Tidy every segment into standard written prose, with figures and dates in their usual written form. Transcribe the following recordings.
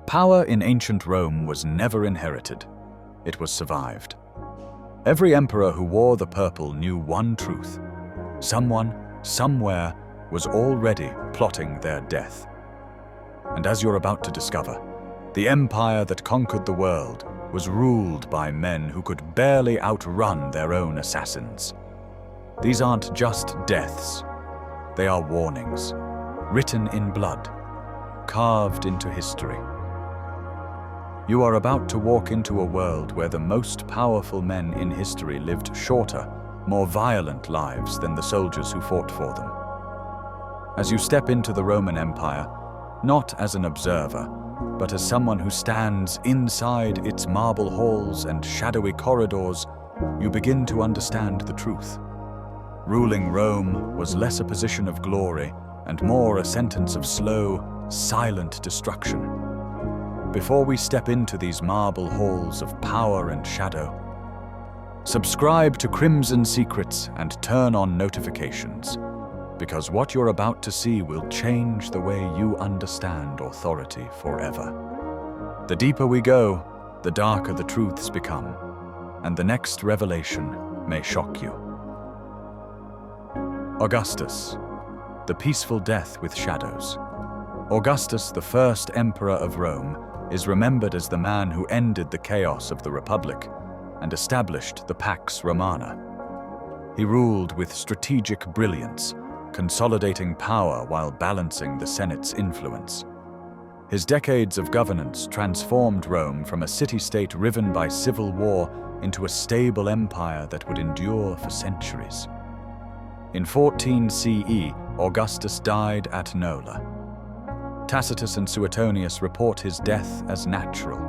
Power in ancient Rome was never inherited. It was survived. Every emperor who wore the purple knew one truth. Someone, somewhere, was already plotting their death. And as you're about to discover, the empire that conquered the world was ruled by men who could barely outrun their own assassins. These aren't just deaths. They are warnings, written in blood, carved into history. You are about to walk into a world where the most powerful men in history lived shorter, more violent lives than the soldiers who fought for them. As you step into the Roman Empire, not as an observer, but as someone who stands inside its marble halls and shadowy corridors, you begin to understand the truth. Ruling Rome was less a position of glory and more a sentence of slow, silent destruction. Before we step into these marble halls of power and shadow, subscribe to Crimson Secrets and turn on notifications, because what you're about to see will change the way you understand authority forever. The deeper we go, the darker the truths become, and the next revelation may shock you. Augustus, the peaceful death with shadows. Augustus, the first emperor of Rome, is remembered as the man who ended the chaos of the Republic and established the Pax Romana. He ruled with strategic brilliance, consolidating power while balancing the Senate's influence. His decades of governance transformed Rome from a city-state riven by civil war into a stable empire that would endure for centuries. In 14 CE, Augustus died at Nola. Tacitus and Suetonius report his death as natural,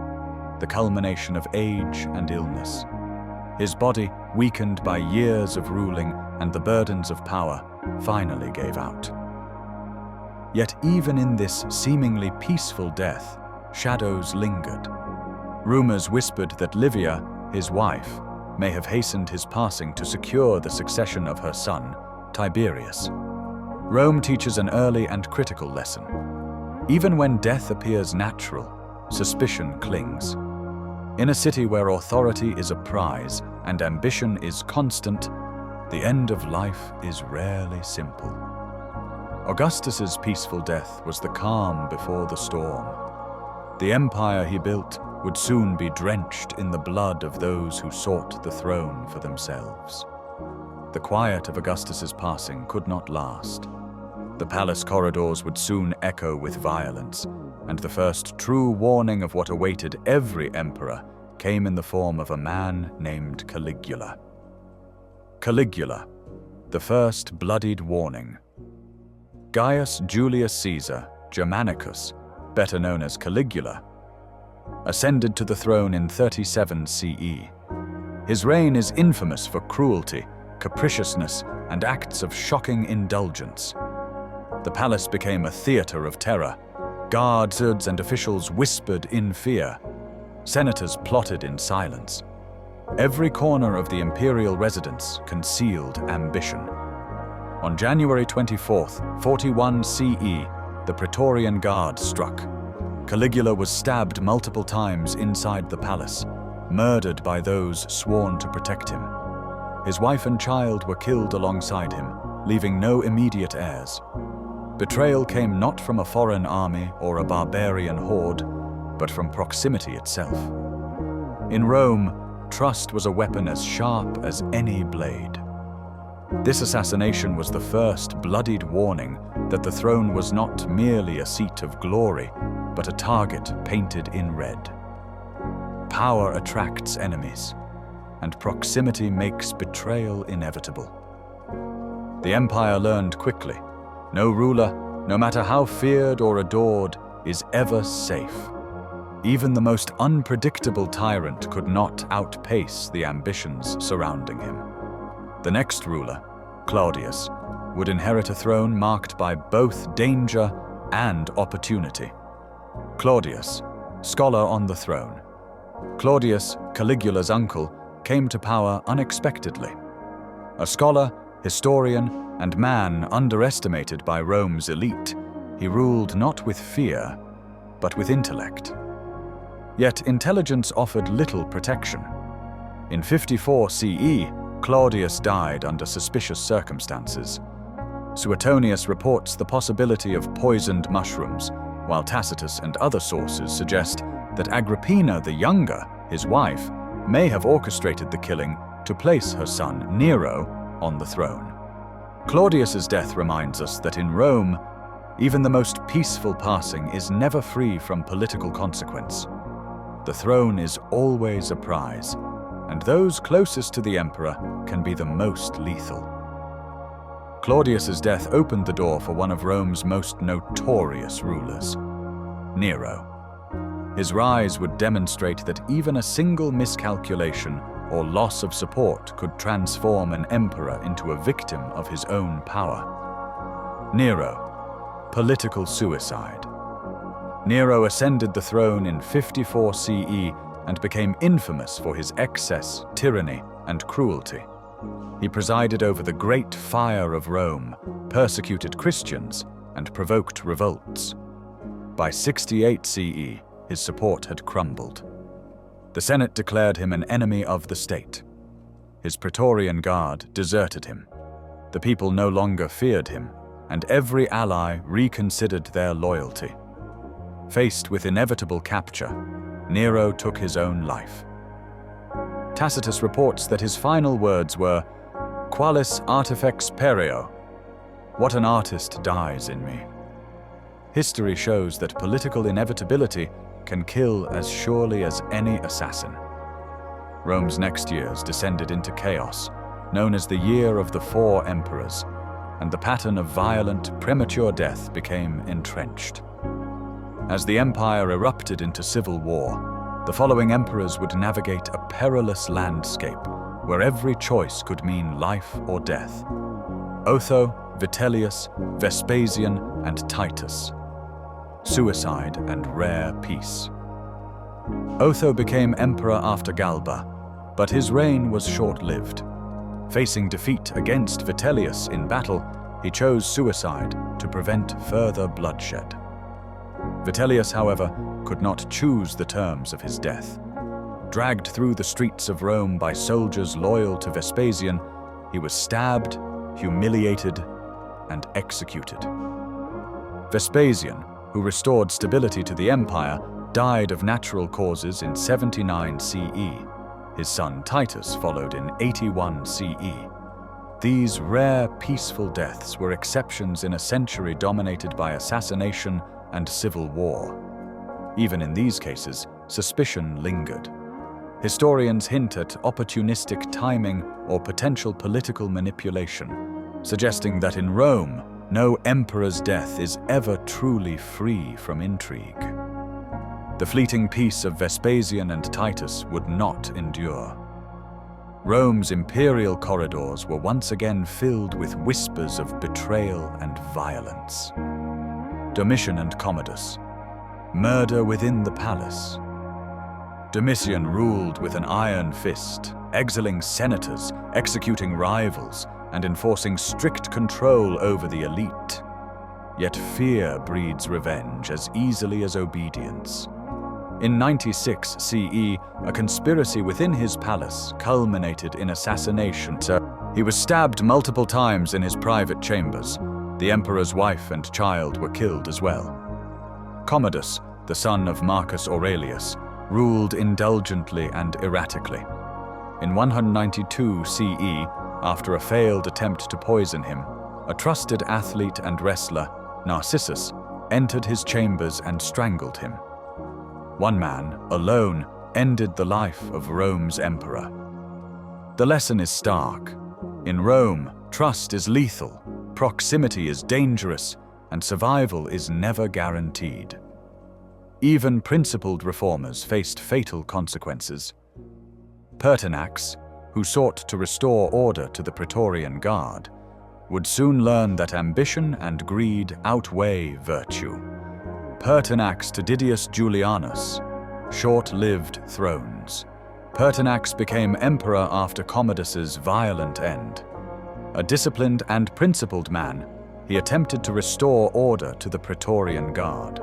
the culmination of age and illness. His body, weakened by years of ruling and the burdens of power, finally gave out. Yet even in this seemingly peaceful death, shadows lingered. Rumors whispered that Livia, his wife, may have hastened his passing to secure the succession of her son, Tiberius. Rome teaches an early and critical lesson. Even when death appears natural, suspicion clings. In a city where authority is a prize and ambition is constant, the end of life is rarely simple. Augustus's peaceful death was the calm before the storm. The empire he built would soon be drenched in the blood of those who sought the throne for themselves. The quiet of Augustus's passing could not last. The palace corridors would soon echo with violence, and the first true warning of what awaited every emperor came in the form of a man named Caligula. Caligula, the first bloodied warning. Gaius Julius Caesar Germanicus, better known as Caligula, ascended to the throne in 37 CE. His reign is infamous for cruelty, capriciousness, and acts of shocking indulgence. The palace became a theater of terror. Guards and officials whispered in fear. Senators plotted in silence. Every corner of the imperial residence concealed ambition. On January 24th, 41 CE, the Praetorian Guard struck. Caligula was stabbed multiple times inside the palace, murdered by those sworn to protect him. His wife and child were killed alongside him, leaving no immediate heirs. Betrayal came not from a foreign army or a barbarian horde, but from proximity itself. In Rome, trust was a weapon as sharp as any blade. This assassination was the first bloodied warning that the throne was not merely a seat of glory, but a target painted in red. Power attracts enemies, and proximity makes betrayal inevitable. The empire learned quickly. No ruler, no matter how feared or adored, is ever safe. Even the most unpredictable tyrant could not outpace the ambitions surrounding him. The next ruler, Claudius, would inherit a throne marked by both danger and opportunity. Claudius, scholar on the throne. Claudius, Caligula's uncle, came to power unexpectedly. A scholar, historian, and man underestimated by Rome's elite, he ruled not with fear, but with intellect. Yet intelligence offered little protection. In 54 CE, Claudius died under suspicious circumstances. Suetonius reports the possibility of poisoned mushrooms, while Tacitus and other sources suggest that Agrippina the Younger, his wife, may have orchestrated the killing to place her son Nero on the throne. Claudius's death reminds us that in Rome, even the most peaceful passing is never free from political consequence. The throne is always a prize, and those closest to the emperor can be the most lethal. Claudius's death opened the door for one of Rome's most notorious rulers, Nero. His rise would demonstrate that even a single miscalculation or loss of support could transform an emperor into a victim of his own power. Nero, political suicide. Nero ascended the throne in 54 CE and became infamous for his excess, tyranny, and cruelty. He presided over the Great Fire of Rome, persecuted Christians, and provoked revolts. By 68 CE, his support had crumbled. The Senate declared him an enemy of the state. His Praetorian Guard deserted him. The people no longer feared him, and every ally reconsidered their loyalty. Faced with inevitable capture, Nero took his own life. Tacitus reports that his final words were, "Qualis artifex pereo," "What an artist dies in me." History shows that political inevitability can kill as surely as any assassin. Rome's next years descended into chaos, known as the Year of the Four Emperors, and the pattern of violent, premature death became entrenched. As the empire erupted into civil war, the following emperors would navigate a perilous landscape where every choice could mean life or death. Otho, Vitellius, Vespasian, and Titus. Suicide and rare peace. Otho became emperor after Galba, but his reign was short-lived. Facing defeat against Vitellius in battle, he chose suicide to prevent further bloodshed. Vitellius, however, could not choose the terms of his death. Dragged through the streets of Rome by soldiers loyal to Vespasian, he was stabbed, humiliated, and executed. Vespasian, who restored stability to the empire, died of natural causes in 79 CE. His son Titus followed in 81 CE. These rare, peaceful deaths were exceptions in a century dominated by assassination and civil war. Even in these cases, suspicion lingered. Historians hint at opportunistic timing or potential political manipulation, suggesting that in Rome, no emperor's death is ever truly free from intrigue. The fleeting peace of Vespasian and Titus would not endure. Rome's imperial corridors were once again filled with whispers of betrayal and violence. Domitian and Commodus. Murder within the palace. Domitian ruled with an iron fist, exiling senators, executing rivals, and enforcing strict control over the elite. Yet fear breeds revenge as easily as obedience. In 96 CE, a conspiracy within his palace culminated in assassination. He was stabbed multiple times in his private chambers. The emperor's wife and child were killed as well. Commodus, the son of Marcus Aurelius, ruled indulgently and erratically. In 192 CE, after a failed attempt to poison him, a trusted athlete and wrestler, Narcissus, entered his chambers and strangled him. One man, alone, ended the life of Rome's emperor. The lesson is stark. In Rome, trust is lethal, proximity is dangerous, and survival is never guaranteed. Even principled reformers faced fatal consequences. Pertinax, who sought to restore order to the Praetorian Guard, would soon learn that ambition and greed outweigh virtue. Pertinax to Didius Julianus, short-lived thrones. Pertinax became emperor after Commodus's violent end. A disciplined and principled man, he attempted to restore order to the Praetorian Guard.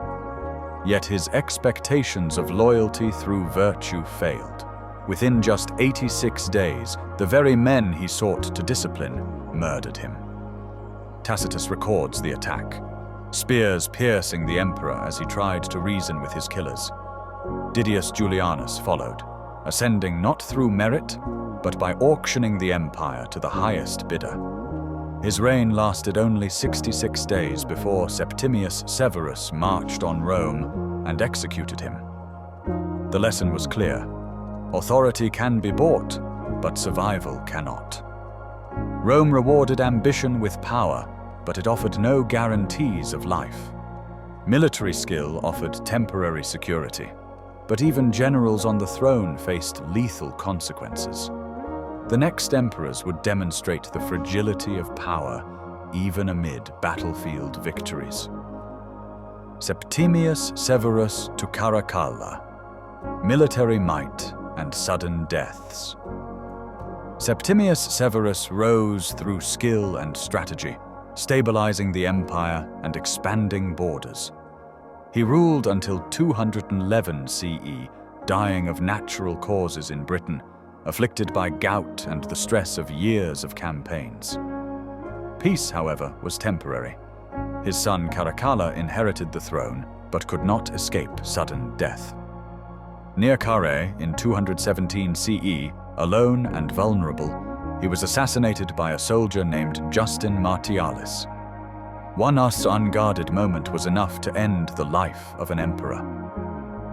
Yet his expectations of loyalty through virtue failed. Within just 86 days, the very men he sought to discipline murdered him. Tacitus records the attack, spears piercing the emperor as he tried to reason with his killers. Didius Julianus followed, ascending not through merit, but by auctioning the empire to the highest bidder. His reign lasted only 66 days before Septimius Severus marched on Rome and executed him. The lesson was clear. Authority can be bought, but survival cannot. Rome rewarded ambition with power, but it offered no guarantees of life. Military skill offered temporary security, but even generals on the throne faced lethal consequences. The next emperors would demonstrate the fragility of power, even amid battlefield victories. Septimius Severus to Caracalla, military might and sudden deaths. Septimius Severus rose through skill and strategy, stabilizing the empire and expanding borders. He ruled until 211 CE, dying of natural causes in Britain, afflicted by gout and the stress of years of campaigns. Peace, however, was temporary. His son Caracalla inherited the throne, but could not escape sudden death. Near Carrhae in 217 CE, alone and vulnerable, he was assassinated by a soldier named Justin Martialis. One unguarded moment was enough to end the life of an emperor.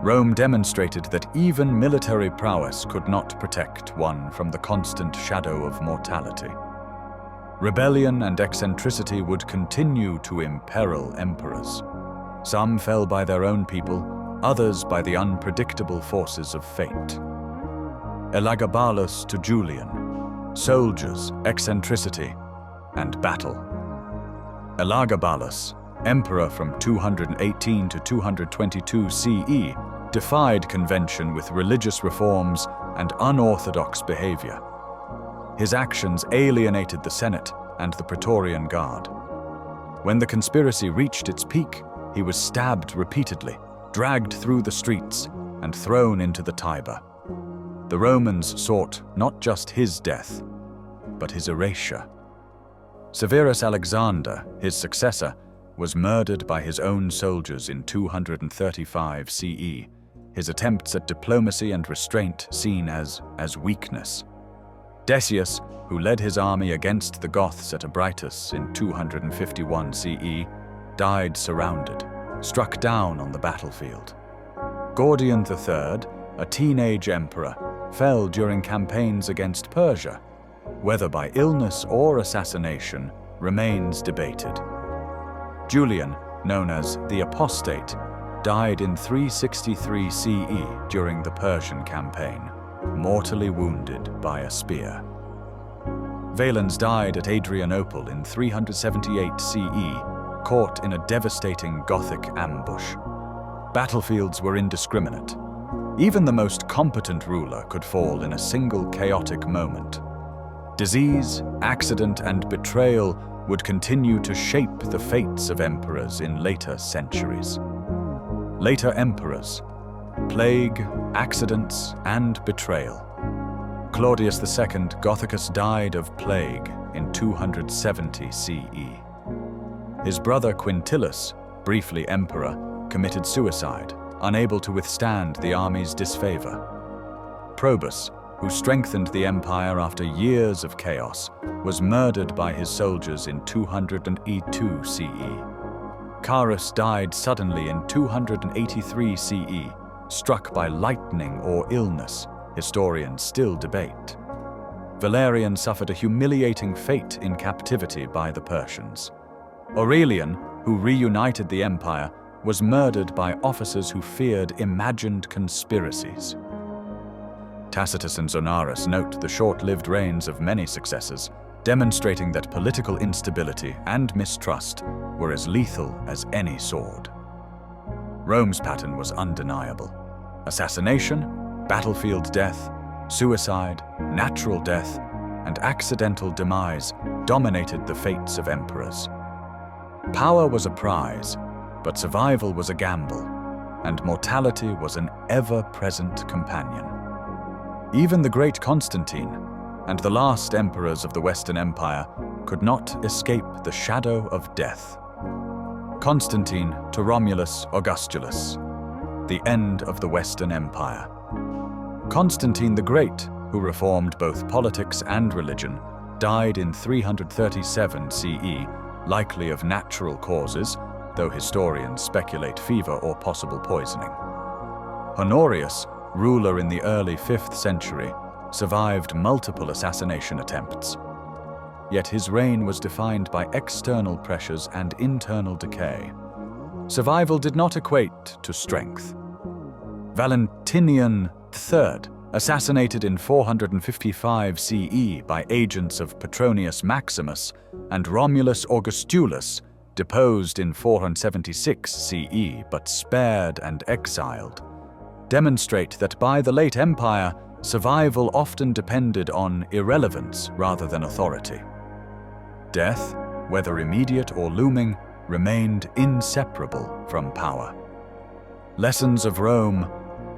Rome demonstrated that even military prowess could not protect one from the constant shadow of mortality. Rebellion and eccentricity would continue to imperil emperors. Some fell by their own people, others by the unpredictable forces of fate. Elagabalus to Julian, soldiers, eccentricity, and battle. Elagabalus, emperor from 218 to 222 CE, defied convention with religious reforms and unorthodox behavior. His actions alienated the Senate and the Praetorian Guard. When the conspiracy reached its peak, he was stabbed repeatedly, dragged through the streets, and thrown into the Tiber. The Romans sought not just his death, but his erasure. Severus Alexander, his successor, was murdered by his own soldiers in 235 CE, his attempts at diplomacy and restraint seen as weakness. Decius, who led his army against the Goths at Abritus in 251 CE, died surrounded, struck down on the battlefield. Gordian III, a teenage emperor, fell during campaigns against Persia. Whether by illness or assassination remains debated. Julian, known as the Apostate, died in 363 CE during the Persian campaign, mortally wounded by a spear. Valens died at Adrianople in 378 CE, caught in a devastating Gothic ambush. Battlefields were indiscriminate. Even the most competent ruler could fall in a single chaotic moment. Disease, accident, and betrayal would continue to shape the fates of emperors in later centuries. Later emperors, plague, accidents, and betrayal. Claudius II Gothicus died of plague in 270 CE. His brother Quintillus, briefly emperor, committed suicide, unable to withstand the army's disfavor. Probus, who strengthened the empire after years of chaos, was murdered by his soldiers in 202 CE. Carus died suddenly in 283 CE, struck by lightning or illness, historians still debate. Valerian suffered a humiliating fate in captivity by the Persians. Aurelian, who reunited the empire, was murdered by officers who feared imagined conspiracies. Tacitus and Zonaras note the short-lived reigns of many successors, demonstrating that political instability and mistrust were as lethal as any sword. Rome's pattern was undeniable. Assassination, battlefield death, suicide, natural death, and accidental demise dominated the fates of emperors. Power was a prize, but survival was a gamble. and mortality was an ever-present companion. Even the great Constantine and the last emperors of the Western Empire could not escape the shadow of death. Constantine to Romulus Augustulus, the end of the Western Empire. Constantine the Great, who reformed both politics and religion, died in 337 CE, likely of natural causes, though historians speculate fever or possible poisoning. Honorius, ruler in the early 5th century, survived multiple assassination attempts. Yet his reign was defined by external pressures and internal decay. Survival did not equate to strength. Valentinian III, assassinated in 455 CE by agents of Petronius Maximus, and Romulus Augustulus, deposed in 476 CE but spared and exiled, demonstrate that by the late empire, survival often depended on irrelevance rather than authority. Death, whether immediate or looming, remained inseparable from power. Lessons of Rome,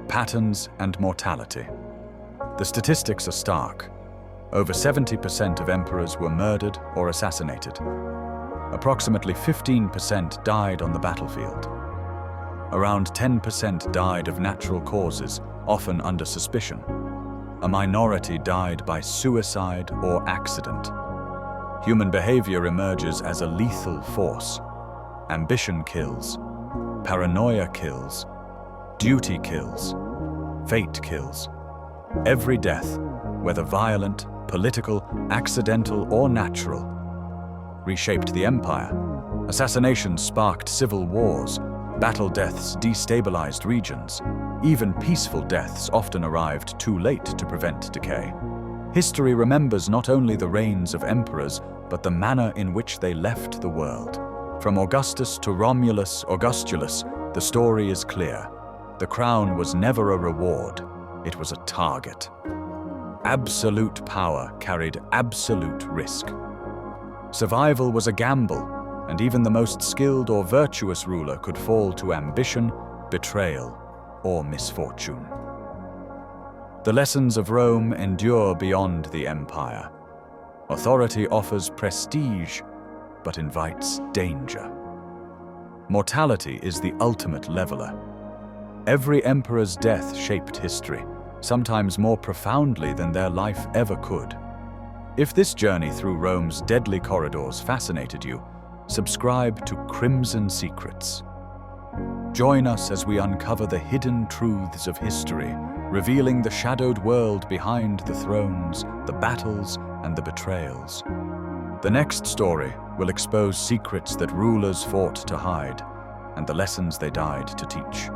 patterns and mortality. The statistics are stark. Over 70% of emperors were murdered or assassinated. Approximately 15% died on the battlefield. Around 10% died of natural causes, often under suspicion. A minority died by suicide or accident. Human behavior emerges as a lethal force. Ambition kills. Paranoia kills. Duty kills. Fate kills. Every death, whether violent, political, accidental, or natural, reshaped the empire. Assassinations sparked civil wars. Battle deaths destabilized regions. Even peaceful deaths often arrived too late to prevent decay. History remembers not only the reigns of emperors, but the manner in which they left the world. From Augustus to Romulus Augustulus, the story is clear. The crown was never a reward, it was a target. Absolute power carried absolute risk. Survival was a gamble, and even the most skilled or virtuous ruler could fall to ambition, betrayal, or misfortune. The lessons of Rome endure beyond the empire. Authority offers prestige, but invites danger. Mortality is the ultimate leveler. Every emperor's death shaped history, sometimes more profoundly than their life ever could. If this journey through Rome's deadly corridors fascinated you, subscribe to Crimson Secrets. Join us as we uncover the hidden truths of history, revealing the shadowed world behind the thrones, the battles, and the betrayals. The next story will expose secrets that rulers fought to hide, and the lessons they died to teach.